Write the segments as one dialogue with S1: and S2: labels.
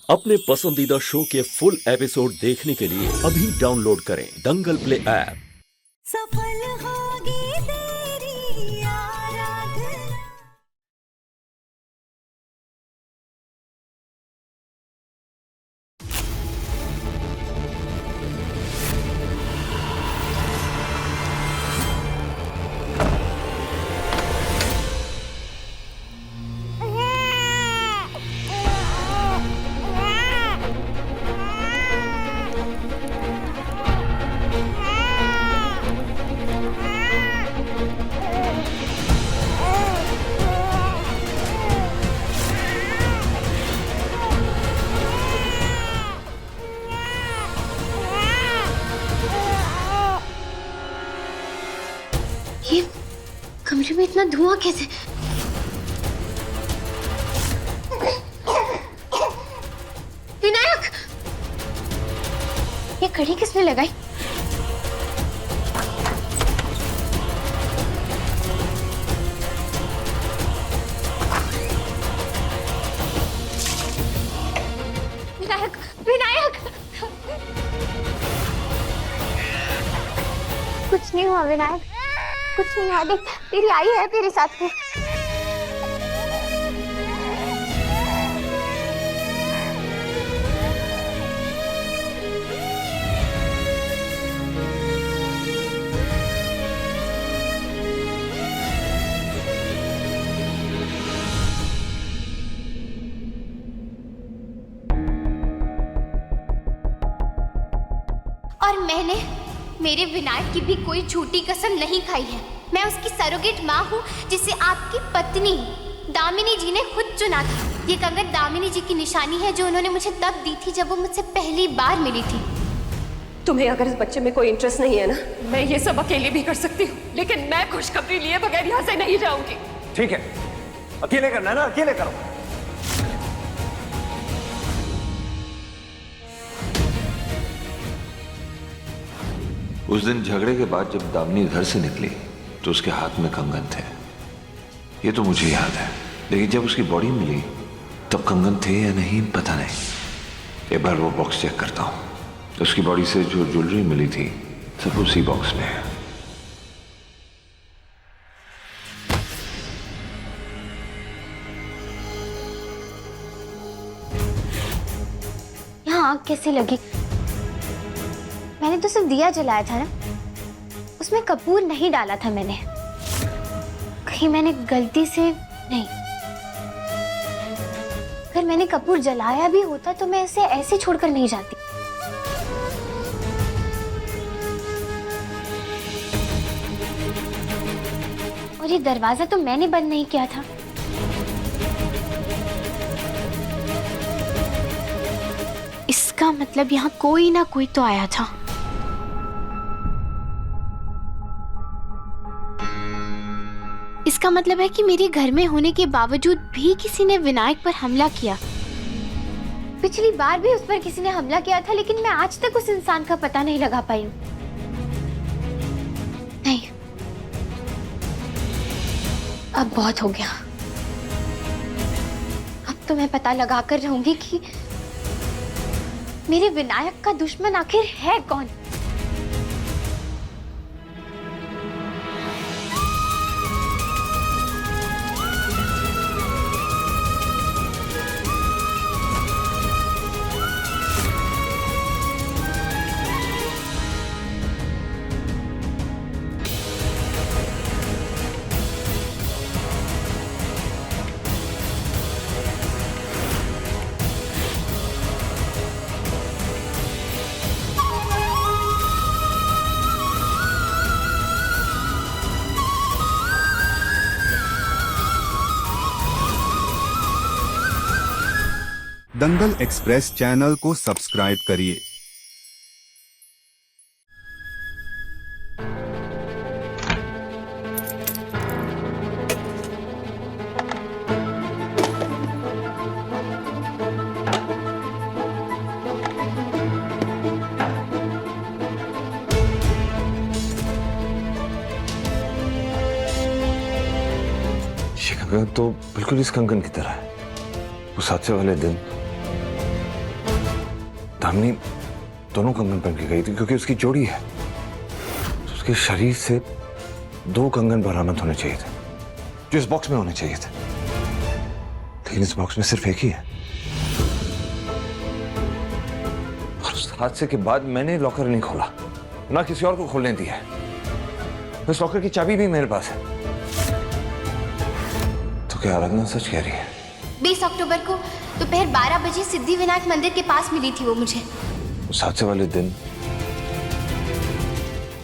S1: अपने पसंदीदा शो के फुल एपिसोड देखने के लिए अभी डाउनलोड करें दंगल प्ले ऐप।
S2: सफल होगी तेरी आराधना।
S3: ये कमरे में इतना धुआं कैसे? विनायक, ये कड़ी किसने लगाई? विनायक, विनायक, कुछ नहीं हुआ विनायक, कुछ नहीं हुआ। देख, तेरी आई है तेरे साथ में। और मैंने मेरे विनायक की भी कोई झूठी कसम नहीं खाई है। मैं उसकी सरोगेट माँ हूँ, जिसे आपकी पत्नी दामिनी जी ने खुद चुना था। ये कंगन दामिनी जी की निशानी है, जो उन्होंने मुझे तब दी थी जब वो मुझसे पहली बार मिली थी।
S4: तुम्हें अगर इस बच्चे में कोई इंटरेस्ट नहीं है ना, मैं ये सब अकेले भी कर सकती हूँ, लेकिन मैं खुशखबरी लिए बगैर यहाँ से नहीं जाऊंगी।
S5: ठीक है, अकेले करना है ना, अकेले करो।
S6: उस दिन झगड़े के बाद जब दामिनी घर से निकली तो उसके हाथ में कंगन थे। ये तो मुझे याद है, लेकिन जब उसकी बॉडी मिली तब कंगन थे या नहीं पता नहीं। एक बार वो बॉक्स चेक करता हूँ। उसकी बॉडी से जो ज्वेलरी मिली थी सब उसी बॉक्स में है।
S3: यहाँ आग कैसे लगी? मैंने तो सिर्फ दिया जलाया था ना, उसमें कपूर नहीं डाला था मैंने। कहीं मैंने गलती से नहीं। अगर मैंने कपूर जलाया भी होता तो मैं इसे ऐसे छोड़कर नहीं जाती। और ये दरवाजा तो मैंने बंद नहीं किया था। इसका मतलब यहाँ कोई ना कोई तो आया था। इसका मतलब है कि मेरे घर में होने के बावजूद भी किसी ने विनायक पर हमला किया। पिछली बार भी उस पर किसी ने हमला किया था, लेकिन मैं आज तक उस इंसान का पता नहीं लगा पाई हूँ। नहीं, अब बहुत हो गया। अब तो मैं पता लगा कर रहूंगी कि मेरे विनायक का दुश्मन आखिर है कौन।
S7: दंगल एक्सप्रेस चैनल को सब्सक्राइब करिए।
S6: ये कंगन तो बिल्कुल इस कंगन की तरह है। उस हादसे वाले दिन दामिनी दोनों कंगन पहन के गई थी क्योंकि उसकी जोड़ी है, तो उसके शरीर से 2 कंगन बरामद होने चाहिए थे जो इस बॉक्स में होने चाहिए थे, लेकिन इस बॉक्स में सिर्फ एक ही है। और उस हादसे के बाद मैंने लॉकर नहीं खोला, ना किसी और को खोलने दिया है। इस लॉकर की चाबी भी मेरे पास है। तो क्या आराधना सच कह रही है?
S3: 20 अक्टूबर को दोपहर 12 बजे सिद्धि विनायक मंदिर के पास मिली थी वो मुझे।
S6: उस हादसे वाले दिन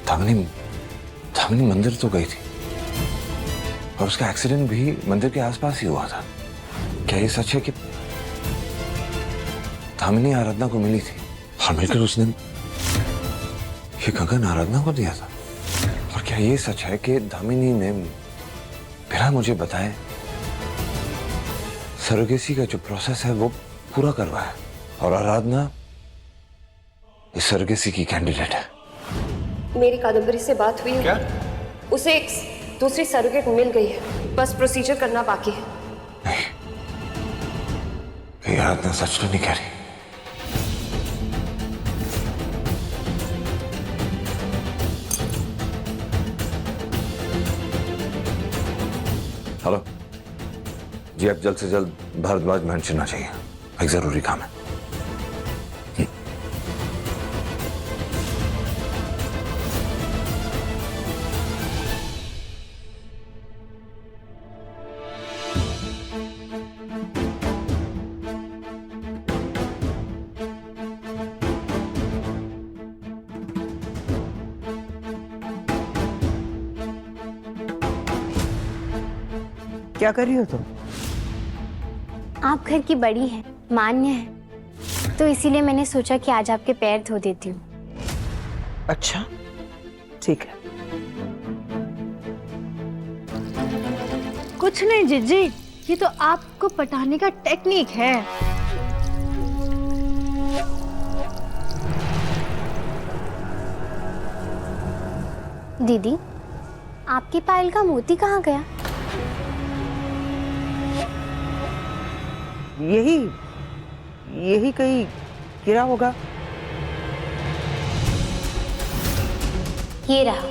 S6: दामिनी मंदिर तो गई थी और उसका एक्सीडेंट भी मंदिर के आसपास ही हुआ था। क्या ये सच है कि दामिनी आराधना को मिली थी और मिलकर उसने ये कंगन आराधना को दिया था? और क्या ये सच है कि दामिनी ने बिना मुझे बताए सरोगेसी का जो प्रोसेस है वो पूरा करवाया और आराधना इस सरोगेसी की कैंडिडेट है?
S4: मेरी कादम्बरी से बात हुई है।
S6: क्या?
S4: उसे एक दूसरी सरोगेट मिल गई है, बस प्रोसीजर करना बाकी है।
S6: नहीं, ये आराधना सच तो नहीं कह रही। हेलो जी, आप जल्द से जल्द भारद्वाज मैंशन आ जाइए, एक जरूरी काम है।
S8: क्या कर रही हो तुम?
S3: आप घर की बड़ी हैं, मान्य है, तो इसीलिए मैंने सोचा कि आज आपके पैर धो देती हूँ।
S8: अच्छा ठीक है।
S9: कुछ नहीं जीजी, ये तो आपको पटाने का टेक्निक है।
S3: दीदी, आपकी पायल का मोती कहाँ गया?
S8: यही कहीं गिरा होगा।
S3: ये रहा।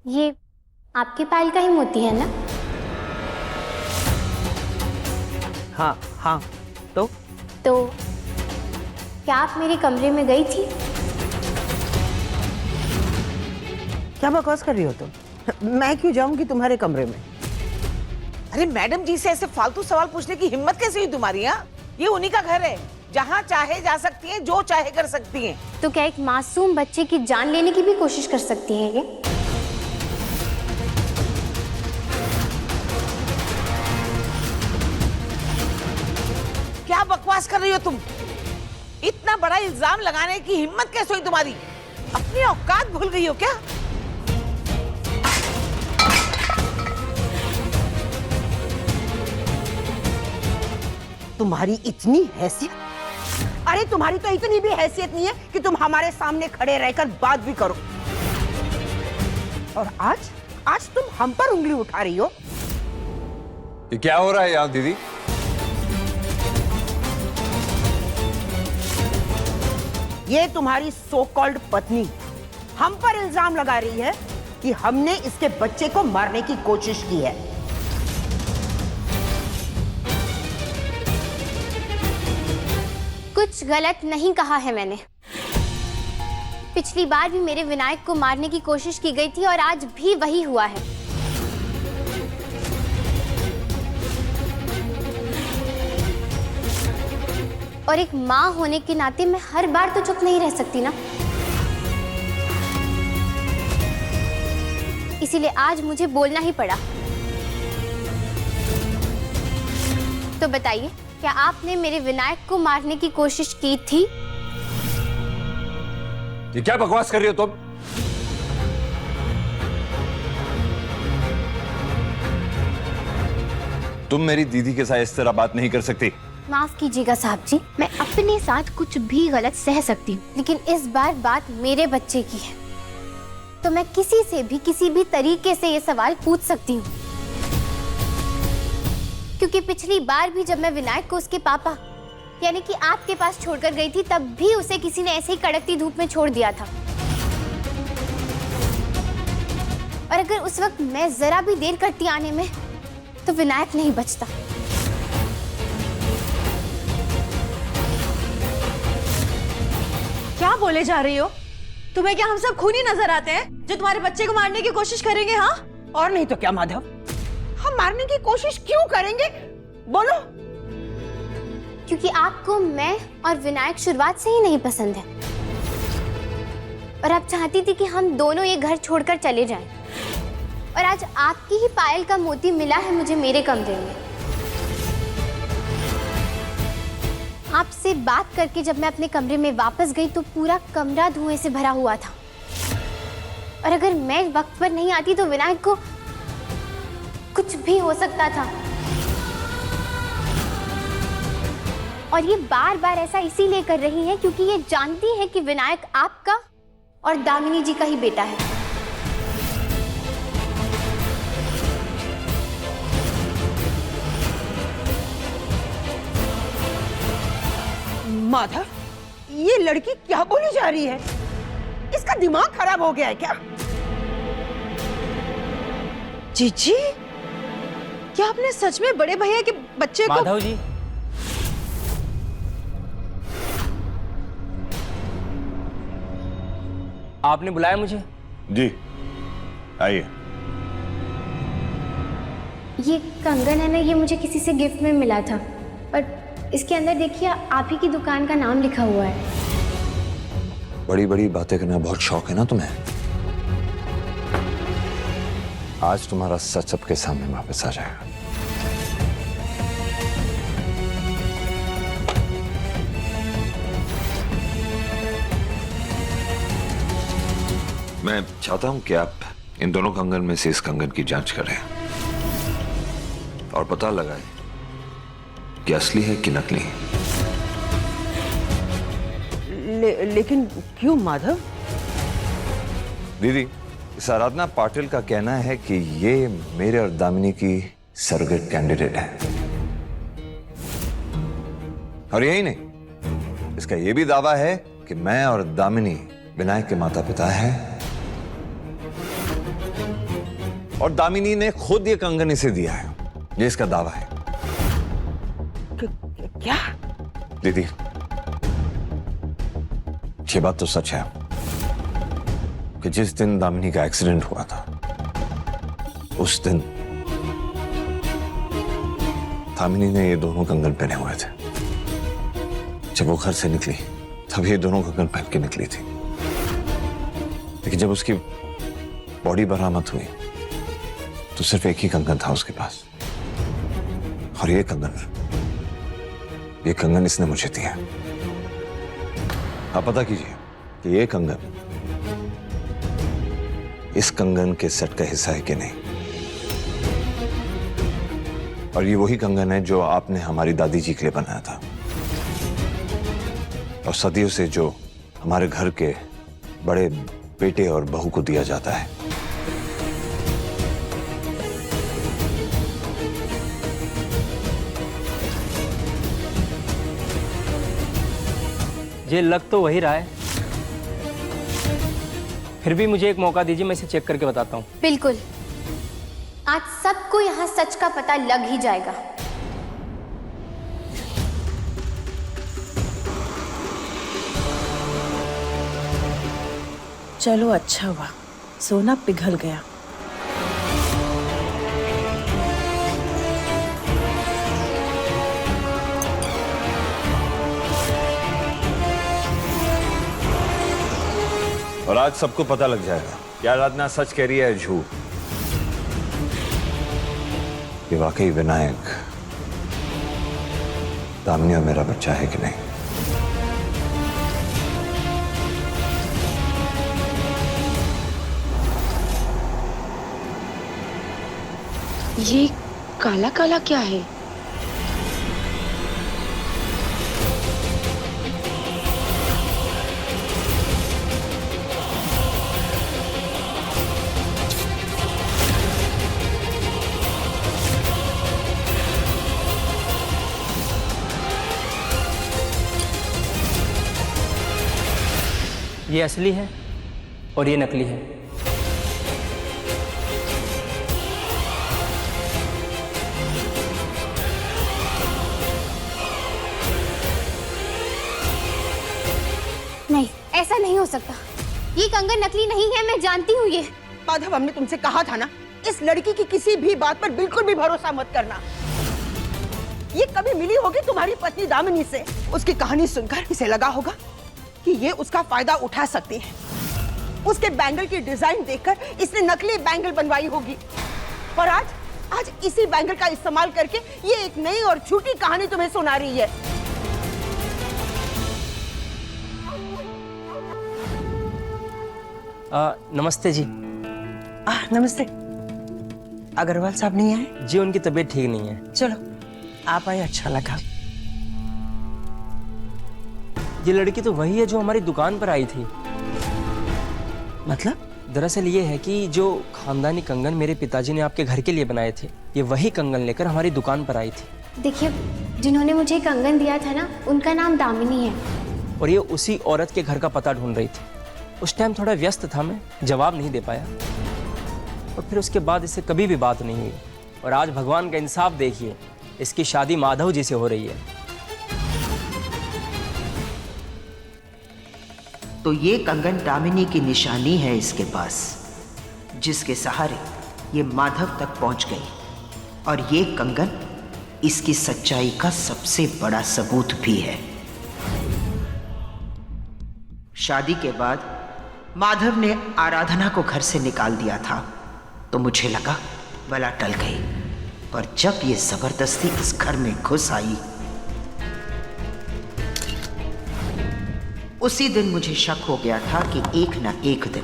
S3: ये आपकी पायल का ही मोती है ना?
S8: हाँ हाँ।
S3: तो क्या आप मेरे कमरे में गई थी?
S8: क्या बकवास कर रही हो तुम? मैं क्यों जाऊंगी तुम्हारे कमरे में? अरे मैडम जी से ऐसे फालतू सवाल पूछने की हिम्मत कैसे हुई तुम्हारी? यहाँ ये उन्हीं का घर है, जहाँ चाहे जा सकती हैं, जो चाहे कर सकती हैं।
S3: तो क्या एक मासूम बच्चे की जान लेने की भी कोशिश कर सकती हैं क्या?
S8: क्या बकवास कर रही हो तुम? इतना बड़ा इल्जाम लगाने की हिम्मत कैसे हुई तुम्हारी? अपनी औकात भूल गई हो क्या? तुम्हारी इतनी हैसियत? अरे तुम्हारी तो इतनी भी हैसियत नहीं है कि तुम हमारे सामने खड़े रहकर बात भी करो। और आज तुम हम पर उंगली उठा रही हो।
S5: ये क्या हो रहा है यहाँ दीदी?
S8: ये तुम्हारी सो कॉल्ड पत्नी हम पर इल्जाम लगा रही है कि हमने इसके बच्चे को मारने की कोशिश की है।
S3: कुछ गलत नहीं कहा है मैंने। पिछली बार भी मेरे विनायक को मारने की कोशिश की गई थी और आज भी वही हुआ है। और एक माँ होने के नाते मैं हर बार तो चुप नहीं रह सकती ना। इसीलिए आज मुझे बोलना ही पड़ा। तो बताइए, क्या आपने मेरे विनायक को मारने की कोशिश की थी?
S5: ये क्या बकवास कर रही हो तुम? तुम मेरी दीदी के साथ इस तरह बात नहीं कर सकती।
S3: माफ कीजिएगा साहब जी, मैं अपने साथ कुछ भी गलत सह सकती हूँ, लेकिन इस बार बात मेरे बच्चे की है, तो मैं किसी से भी किसी भी तरीके से ये सवाल पूछ सकती हूँ। क्योंकि पिछली बार भी जब मैं विनायक को उसके पापा यानी कि आपके पास छोड़कर गई थी, तब भी उसे किसी ने ऐसे ही कड़कती धूप में छोड़ दिया था। और अगर उस वक्त मैं जरा भी देर करती आने में, तो विनायक नहीं बचता।
S9: क्या बोले जा रही हो? तुम्हें क्या हम सब खूनी नजर आते हैं जो तुम्हारे बच्चे को मारने की कोशिश करेंगे? हाँ,
S8: और नहीं तो क्या माधव, हम मारने की कोशिश क्यों करेंगे? बोलो।
S3: क्योंकि आपको मैं और विनायक शुरुआत से ही नहीं पसंद है, और आप चाहती थी कि हम दोनों ये घर छोड़कर चले जाएं। और आज आपकी ही पायल का मोती मिला है मुझे मेरे कमरे में। आपसे बात करके जब मैं अपने कमरे में वापस गई तो पूरा कमरा धुएं से भरा हुआ था, और अगर मैं वक्त पर नहीं आती तो विनायक को कुछ भी हो सकता था। और ये बार बार ऐसा इसीलिए कर रही है क्योंकि ये जानती है कि विनायक आपका और दामिनी जी का ही बेटा है।
S8: माधव, ये लड़की क्या बोली जा रही है? इसका दिमाग खराब हो गया है क्या?
S9: जीजी, क्या आपने सच में बड़े भैया के बच्चे को?
S10: माधव जी, आपने बुलाया मुझे?
S6: जी, आइए।
S3: ये कंगन है ना, ये मुझे किसी से गिफ्ट में मिला था, और इसके अंदर देखिए आप ही की दुकान का नाम लिखा हुआ है।
S6: बड़ी बड़ी बातें करना बहुत शौक है ना तुम्हें? आज तुम्हारा सच सबके सामने वापस आ जाएगा। मैं चाहता हूं कि आप इन दोनों कंगन में से इस कंगन की जांच करें और पता लगाएं कि असली है कि नकली है।
S8: लेकिन क्यों माधव?
S6: दीदी, इस आराधना पाटिल का कहना है कि ये मेरे और दामिनी की सरोगेट कैंडिडेट है, और यही नहीं, इसका यह भी दावा है कि मैं और दामिनी विनायक के माता पिता हैं, और दामिनी ने खुद ये कंगन इसे दिया है, ये इसका दावा है।
S8: क्या?
S6: दीदी, ये बात तो सच है कि जिस दिन दामिनी का एक्सीडेंट हुआ था, उस दिन दामिनी ने ये दोनों कंगन पहने हुए थे। जब वो घर से निकली तब ये दोनों कंगन पहन के निकली थी, लेकिन जब उसकी बॉडी बरामद हुई तो सिर्फ एक ही कंगन था उसके पास, और ये कंगन इसने मुझे दिया। आप पता कीजिए कि ये कंगन इस कंगन के सेट का हिस्सा है कि नहीं, और ये वही कंगन है जो आपने हमारी दादी जी के लिए बनाया था, और सदियों से जो हमारे घर के बड़े बेटे और बहू को दिया जाता है।
S10: ये लग तो वही रहा है, फिर भी मुझे एक मौका दीजिए, मैं इसे चेक करके बताता हूँ।
S3: बिल्कुल, आज सबको यहाँ सच का पता लग ही जाएगा।
S11: चलो अच्छा हुआ, सोना पिघल गया।
S6: और आज सबको पता लग जाएगा कि आराधना सच कह रही है झूठ, कि वाकई विनायक दामिनी और मेरा बच्चा है कि नहीं।
S11: ये काला काला क्या है?
S10: ये असली है और ये नकली है।
S3: नहीं, ऐसा नहीं हो सकता। ये कंगन नकली नहीं है, मैं जानती हूँ ये।
S8: माधव, हमने तुमसे कहा था ना, इस लड़की की किसी भी बात पर बिल्कुल भी भरोसा मत करना। ये कभी मिली होगी तुम्हारी पत्नी दामिनी से। उसकी कहानी सुनकर इसे लगा होगा कि ये उसका फायदा उठा सकती है। उसके बैंगल की डिजाइन देखकर इसने नकली बैंगल बनवाई होगी और आज इसी बैंगल का इस्तेमाल करके ये एक नई और झूठी कहानी तुम्हें सुना रही है।
S10: नमस्ते जी।
S8: नमस्ते। अग्रवाल साहब नहीं आए?
S10: जी, उनकी तबीयत ठीक नहीं है।
S8: चलो आप आए, अच्छा लगा।
S10: ये लड़की तो वही है जो हमारी दुकान पर आई थी।
S8: मतलब?
S10: दरअसल ये है कि जो खानदानी कंगन मेरे पिताजी ने आपके घर के लिए बनाए थे, ये वही कंगन लेकर हमारी दुकान पर आई थी।
S3: देखिए, जिन्होंने मुझे कंगन दिया था ना, उनका नाम दामिनी है।
S10: और ये उसी औरत के घर का पता ढूंढ रही थी। उस टाइम थोड़ा व्यस्त था, मैं जवाब नहीं दे पाया और फिर उसके बाद इससे कभी भी बात नहीं हुई। और आज भगवान का इंसाफ देखिए, इसकी शादी माधव जी से हो रही है।
S12: तो ये कंगन दामिनी की निशानी है इसके पास, जिसके सहारे ये माधव तक पहुंच गई। और ये कंगन इसकी सच्चाई का सबसे बड़ा सबूत भी है। शादी के बाद माधव ने आराधना को घर से निकाल दिया था, तो मुझे लगा बला टल गई। पर जब ये जबरदस्ती इस घर में घुस आई, उसी दिन मुझे शक हो गया था कि एक ना एक दिन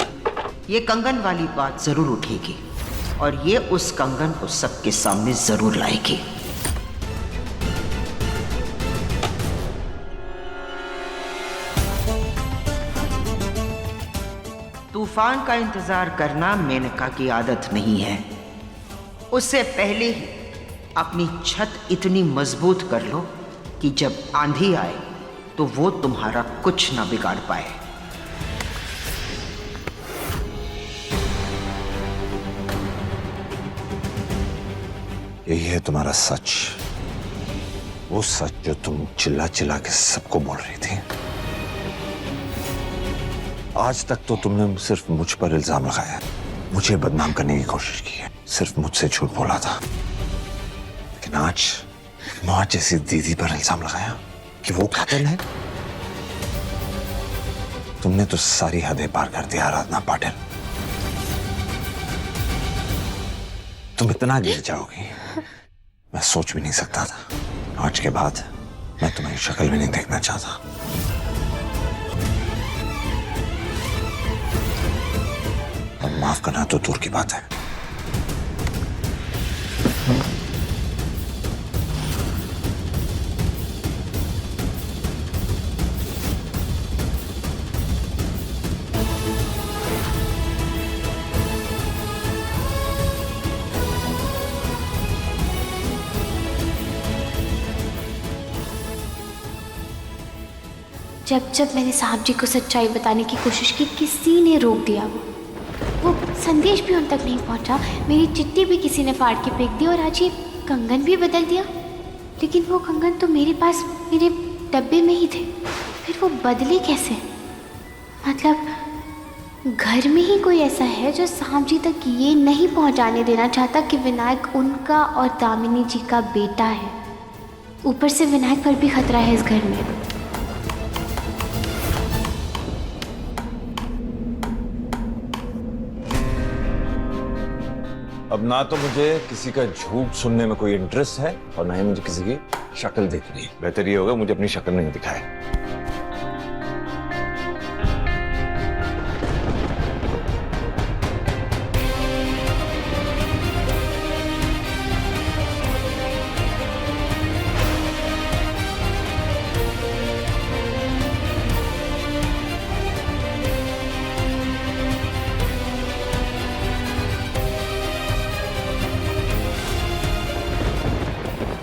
S12: ये कंगन वाली बात जरूर उठेगी और ये उस कंगन को सबके सामने जरूर लाएगी। तूफान का इंतजार करना मेनका की आदत नहीं है। उससे पहले ही अपनी छत इतनी मजबूत कर लो कि जब आंधी आए तो वो तुम्हारा कुछ ना बिगाड़ पाए।
S6: यही है तुम्हारा सच, वो सच जो तुम चिल्ला चिल्ला के सबको बोल रही थी। आज तक तो तुमने सिर्फ मुझ पर इल्जाम लगाया, मुझे बदनाम करने की कोशिश की है, सिर्फ मुझसे झूठ बोला था। लेकिन आज माँ जैसी दीदी पर इल्जाम लगाया कि वो कातिल है। तुमने तो सारी हदें पार कर दी आराधना पाटिल। तुम इतना गिर जाओगी मैं सोच भी नहीं सकता था। आज के बाद मैं तुम्हारी शक्ल भी नहीं देखना चाहता। और माफ करना तो दूर की बात है।
S3: जब मैंने साहब जी को सच्चाई बताने की कोशिश की, किसी ने रोक दिया। वो संदेश भी उन तक नहीं पहुंचा। मेरी चिट्ठी भी किसी ने फाड़ के फेंक दी और आज ये कंगन भी बदल दिया। लेकिन वो कंगन तो मेरे पास मेरे डब्बे में ही थे, फिर वो बदले कैसे? मतलब घर में ही कोई ऐसा है जो साहब जी तक ये नहीं पहुंचाने देना चाहता कि विनायक उनका और दामिनी जी का बेटा है। ऊपर से विनायक पर भी खतरा है इस घर में।
S5: अब ना तो मुझे किसी का झूठ सुनने में कोई इंटरेस्ट है और ना ही मुझे किसी की शक्ल देखनी है। बेहतर ये होगा मुझे अपनी शक्ल नहीं दिखाए।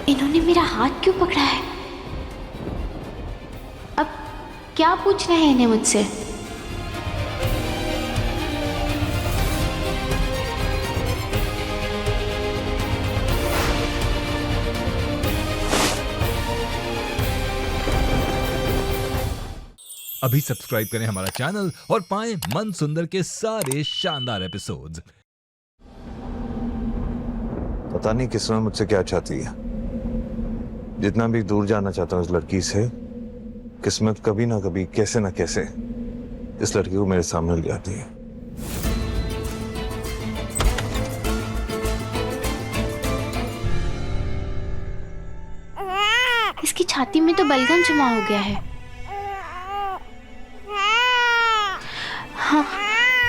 S3: इन्होंने मेरा हाथ क्यों पकड़ा है? अब क्या पूछना है इन्हें मुझसे?
S13: अभी सब्सक्राइब करें हमारा चैनल और पाएं मन सुंदर के सारे शानदार एपिसोड्स।
S5: पता नहीं किस्मत मुझसे क्या चाहती है। जितना भी दूर जाना चाहता हूँ इस लड़की से, किस्मत कभी ना कभी, कैसे ना कैसे इस लड़की को मेरे सामने ले आती है।
S3: इसकी छाती में तो बलगम जमा हो गया है। हाँ,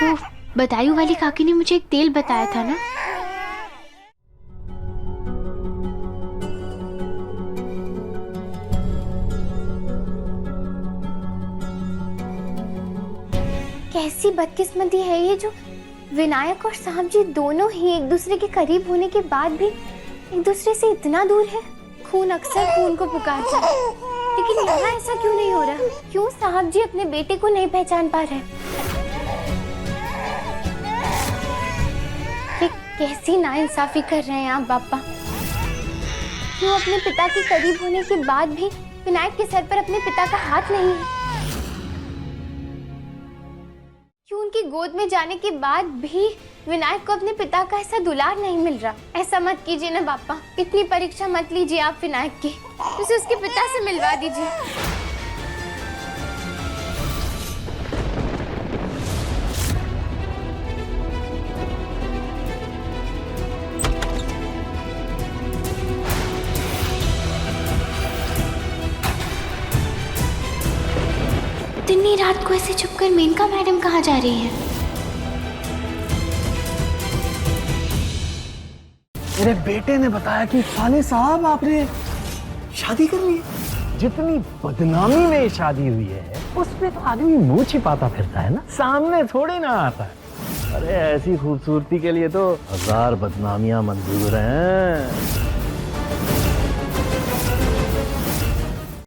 S3: वो बदायूं वाली काकी ने मुझे एक तेल बताया था ना। कैसी बदकिस्मती है ये जो विनायक और साहब जी दोनों ही एक दूसरे के करीब होने के बाद भी एक दूसरे से इतना दूर है। खून अक्सर खून को पुकारता है, लेकिन यहाँ ऐसा क्यों नहीं हो रहा? क्यों साहब जी अपने बेटे को नहीं पहचान पा रहे? ये कैसी नाइंसाफी कर रहे हैं आप पापा? क्यों अपने पिता के करीब होने के बाद भी विनायक के सर पर अपने पिता का हाथ नहीं है? क्यों उनकी गोद में जाने के बाद भी विनायक को अपने पिता का ऐसा दुलार नहीं मिल रहा? ऐसा मत कीजिए ना पापा, इतनी परीक्षा मत लीजिए आप विनायक की, उसे उसके पिता से मिलवा दीजिए। इतनी रात को ऐसे छुपकर मेनका मैडम कहाँ जा रही है?
S14: मेरे बेटे ने बताया कि खाने साहब आपने शादी कर ली है। जितनी बदनामी में शादी हुई है उसमें तो आदमी मुंह छिपाता फिरता है ना, सामने थोड़ी ना आता है। अरे ऐसी खूबसूरती के लिए तो 1000 बदनामियां मंजूर हैं।